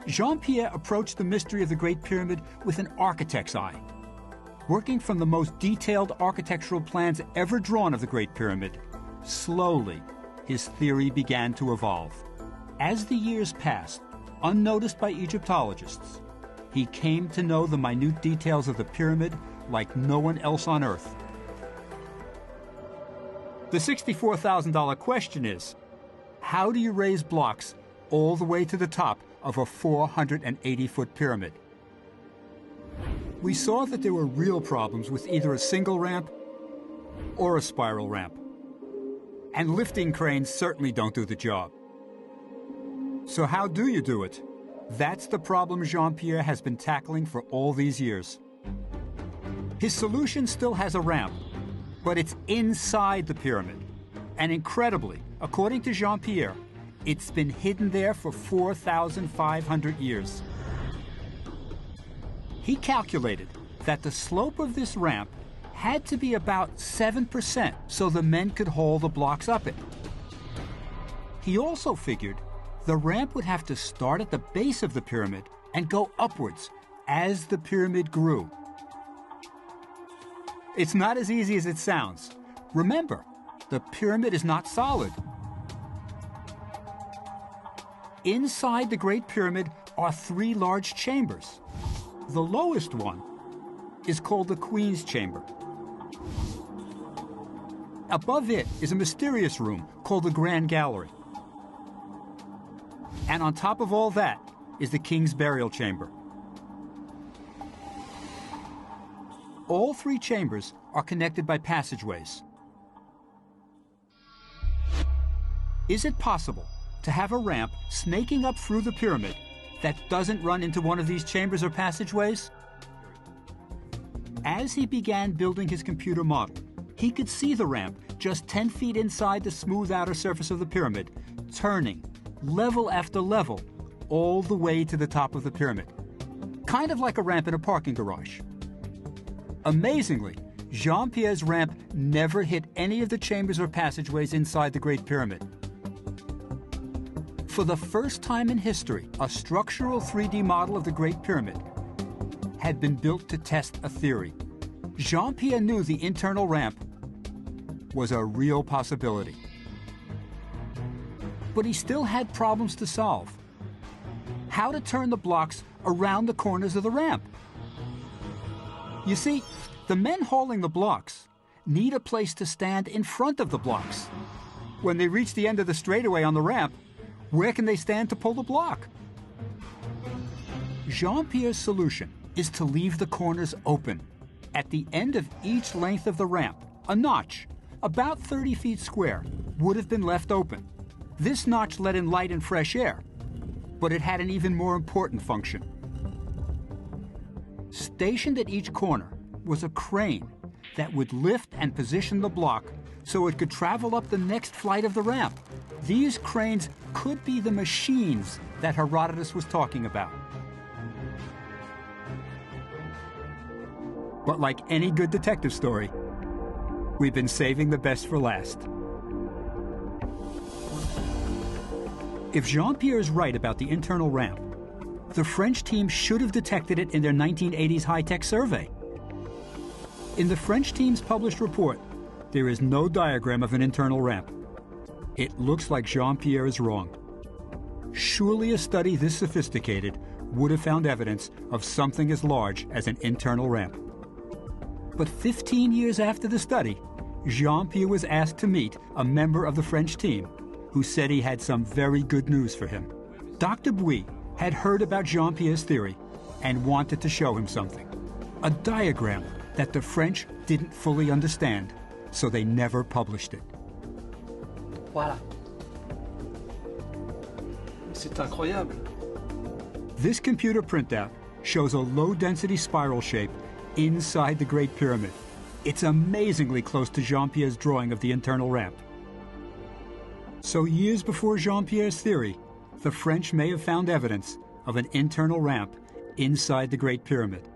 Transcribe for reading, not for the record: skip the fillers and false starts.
Jean-Pierre approached the mystery of the Great Pyramid with an architect's eye. Working from the most detailed architectural plans ever drawn of the Great Pyramid, slowly, his theory began to evolve. As the years passed, unnoticed by Egyptologists, he came to know the minute details of the pyramid like no one else on Earth. The $64,000 question is, how do you raise blocks all the way to the top of a 480-foot pyramid? We saw that there were real problems with either a single ramp or a spiral ramp. And lifting cranes certainly don't do the job. So how do you do it? That's the problem Jean-Pierre has been tackling for all these years. His solution still has a ramp, but it's inside the pyramid. And incredibly, according to Jean-Pierre, it's been hidden there for 4,500 years. He calculated that the slope of this ramp had to be about 7% so the men could haul the blocks up it. He also figured the ramp would have to start at the base of the pyramid and go upwards as the pyramid grew. It's not as easy as it sounds. Remember, the pyramid is not solid. Inside the Great Pyramid are 3 large chambers. The lowest one is called the Queen's Chamber. Above it is a mysterious room called the Grand Gallery. And on top of all that is the King's Burial Chamber. All 3 chambers are connected by passageways. Is it possible to have a ramp snaking up through the pyramid that doesn't run into one of these chambers or passageways? As he began building his computer model, he could see the ramp just 10 feet inside the smooth outer surface of the pyramid, turning level after level all the way to the top of the pyramid. Kind of like a ramp in a parking garage. Amazingly, Jean-Pierre's ramp never hit any of the chambers or passageways inside the Great Pyramid. For the first time in history, a structural 3D model of the Great Pyramid had been built to test a theory. Jean-Pierre knew the internal ramp was a real possibility. But he still had problems to solve. How to turn the blocks around the corners of the ramp? You see, the men hauling the blocks need a place to stand in front of the blocks. When they reach the end of the straightaway on the ramp, where can they stand to pull the block? Jean-Pierre's solution is to leave the corners open. At the end of each length of the ramp, a notch, about 30 feet square, would have been left open. This notch let in light and fresh air, but it had an even more important function. Stationed at each corner was a crane that would lift and position the block so it could travel up the next flight of the ramp. These cranes could be the machines that Herodotus was talking about. But like any good detective story, we've been saving the best for last. If Jean-Pierre is right about the internal ramp, the French team should have detected it in their 1980s high-tech survey. In the French team's published report, there is no diagram of an internal ramp. It looks like Jean-Pierre is wrong. Surely a study this sophisticated would have found evidence of something as large as an internal ramp. But 15 years after the study, Jean-Pierre was asked to meet a member of the French team who said he had some very good news for him. Dr. Bouy had heard about Jean-Pierre's theory and wanted to show him something. A diagram that the French didn't fully understand, so they never published it. Voilà. C'est incroyable. This computer printout shows a low-density spiral shape inside the Great Pyramid. It's amazingly close to Jean-Pierre's drawing of the internal ramp. So years before Jean-Pierre's theory, the French may have found evidence of an internal ramp inside the Great Pyramid.